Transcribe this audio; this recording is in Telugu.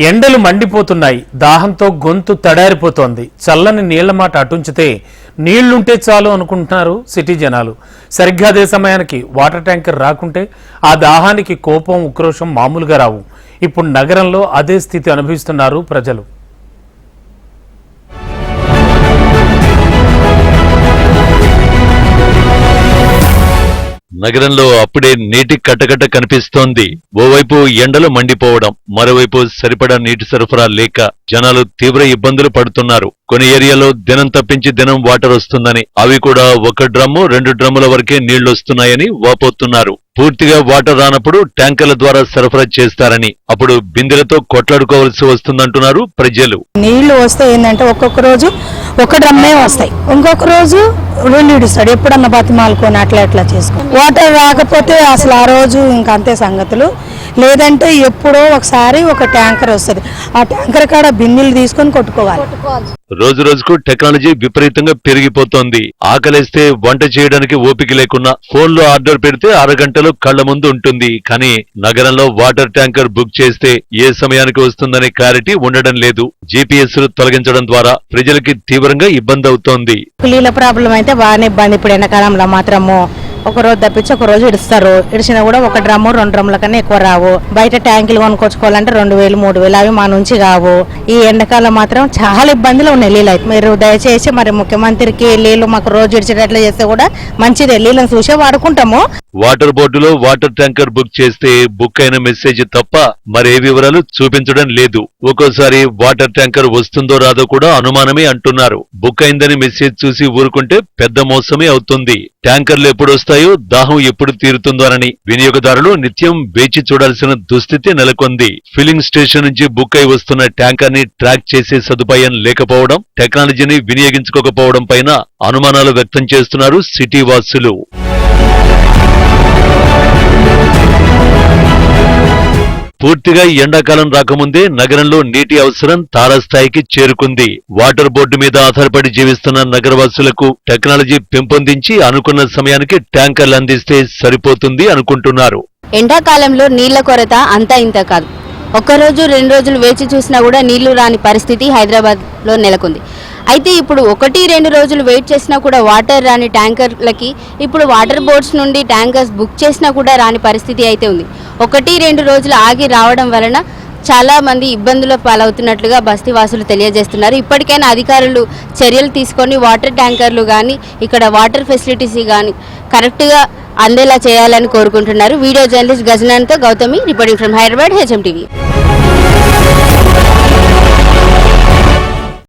ఎండలు మండిపోతున్నాయి. దాహంతో గొంతు తడారిపోతోంది. చల్లని నీళ్ల మాట అటుంచితే నీళ్లుంటే చాలు అనుకుంటున్నారు సిటీ జనాలు. సరిగ్గా అదే సమయానికి వాటర్ ట్యాంకర్ రాకుంటే ఆ దాహానికి కోపం, ఉక్రోషం మామూలుగా రావు. ఇప్పుడు నగరంలో అదే స్థితి అనుభవిస్తున్నారు ప్రజలు. నగరంలో అప్పుడే నీటి కట్టకట్ట కనిపిస్తోంది. ఓవైపు ఎండలు మండిపోవడం, మరోవైపు సరిపడా నీటి సరఫరా లేక జనాలు తీవ్ర ఇబ్బందులు పడుతున్నారు. కొన్ని ఏరియాలో దినం తప్పించి దినం వాటర్ వస్తుందని, అవి కూడా 1 డ్రమ్ము 2 డ్రమ్ముల వరకే నీళ్లొస్తున్నాయని వాపోతున్నారు. పూర్తిగా వాటర్ రానప్పుడు ట్యాంకర్ల ద్వారా సరఫరా చేస్తారని, అప్పుడు బిందెలతో కొట్లాడుకోవాల్సి వస్తుందంటున్నారు ప్రజలు. నీళ్లు వస్తే ఏంటంటే ఒక్కొక్క రోజు 1 డ్రమ్మే వస్తాయి, ఇంకొక రోజు 2 ఇస్తాడు. ఎప్పుడన్నా బతిమాలుకొని అట్లా చేసుకో. వాటర్ రాకపోతే అసలు ఆ రోజు ఇంకా అంతే సంగతులు. లేదంటే ఎప్పుడో ఒకసారి ఒక ట్యాంకర్ వస్తుంది, ఆ ట్యాంకర్ కాడ బిన్నీలు తీసుకొని కొట్టుకోవాలి. రోజు రోజుకు టెక్నాలజీ విపరీతంగా పెరిగిపోతోంది. ఆకలేస్తే వంట చేయడానికి ఓపిక లేకున్నా ఫోన్లో ఆర్డర్ పెడితే అరగంటలో కళ్ల ముందు ఉంటుంది. కానీ నగరంలో వాటర్ ట్యాంకర్ బుక్ చేస్తే ఏ సమయానికి వస్తుందనే క్లారిటీ ఉండడం లేదు. జీపీఎస్ తొలగించడం ద్వారా ప్రజలకి తీవ్రంగా ఇబ్బంది అవుతోంది. నీళ్ళ ప్రాబ్లం అయితే బాగానే ఇబ్బంది. ఇప్పుడు ఎండాకాలంలో మాత్రము ఒక రోజు తప్పించి ఒక రోజు ఇడుస్తారు. ఇడిచినా కూడా 1 డ్రమ్ము 2 డ్రమ్ముల కన్నా ఎక్కువ రావు. బయట ట్యాంకులు కొనుక్కొచ్చుకోవాలంటే 2000 3000 అవి మా నుంచి కావు. ఈ ఎండాకాలం మాత్రం చాలా ఇబ్బందులు ఉన్నాయి నీళ్ళు అయితే. మీరు దయచేసి మరి ముఖ్యమంత్రికి నీళ్లు మాకు రోజు ఇడిచేటట్లు చేస్తే కూడా మంచిదే. నీళ్ళని చూసే వాడుకుంటాము. వాటర్ బోర్డులో వాటర్ ట్యాంకర్ బుక్ చేస్తే బుక్ అయిన మెసేజ్ తప్ప మరే వివరాలు చూపించడం లేదు. ఒక్కోసారి వాటర్ ట్యాంకర్ వస్తుందో రాదో కూడా అనుమానమే అంటున్నారు. బుక్ అయిందని మెసేజ్ చూసి ఊరుకుంటే పెద్ద మోసమే అవుతుంది. ట్యాంకర్లు ఎప్పుడు వస్తాయో, దాహం ఎప్పుడు తీరుతుందోనని వినియోగదారులు నిత్యం వేచి చూడాల్సిన దుస్థితి నెలకొంది. ఫిల్లింగ్ స్టేషన్ నుంచి బుక్ అయి వస్తున్న ట్యాంకర్ ని ట్రాక్ చేసే సదుపాయం లేకపోవడం, టెక్నాలజీని వినియోగించుకోకపోవడం పైన అనుమానాలు వ్యక్తం చేస్తున్నారు సిటీ వాసులు. పూర్తిగా ఎండాకాలం రాకముందే నగరంలో నీటి అవసరం తారాస్థాయికి చేరుకుంది. వాటర్ బోర్డు మీద ఆధారపడి జీవిస్తున్న నగరవాసులకు టెక్నాలజీ పెంపొందించి అనుకున్న సమయానికి ట్యాంకర్లు అందిస్తే సరిపోతుంది అనుకుంటున్నారు. ఎండాకాలంలో నీళ్ల కొరత అంతా ఇంత కాదు. 1 రోజు 2 రోజులు వేచి చూసినా కూడా నీళ్లు రాని పరిస్థితి హైదరాబాద్లో నెలకొంది. అయితే ఇప్పుడు 1-2 రోజులు వెయిట్ చేసినా కూడా వాటర్ రాని ట్యాంకర్లకి ఇప్పుడు వాటర్ బోర్డ్స్ నుండి ట్యాంకర్స్ బుక్ చేసినా కూడా రాని పరిస్థితి అయితే ఉంది. 1-2 రోజులు ఆగి రావడం వలన చాలా మంది ఇబ్బందుల పాలవుతున్నట్లుగా బస్తీవాసులు తెలియజేస్తున్నారు. ఇప్పటికైనా అధికారులు చర్యలు తీసుకొని వాటర్ ట్యాంకర్లు కానీ ఇక్కడ వాటర్ ఫెసిలిటీస్ కానీ కరెక్ట్గా అందేలా చేయాలని కోరుకుంటున్నారు. వీడియో జర్నలిస్ట్ గజనాన్తో Gautami, reporting from Hyderabad, HM TV.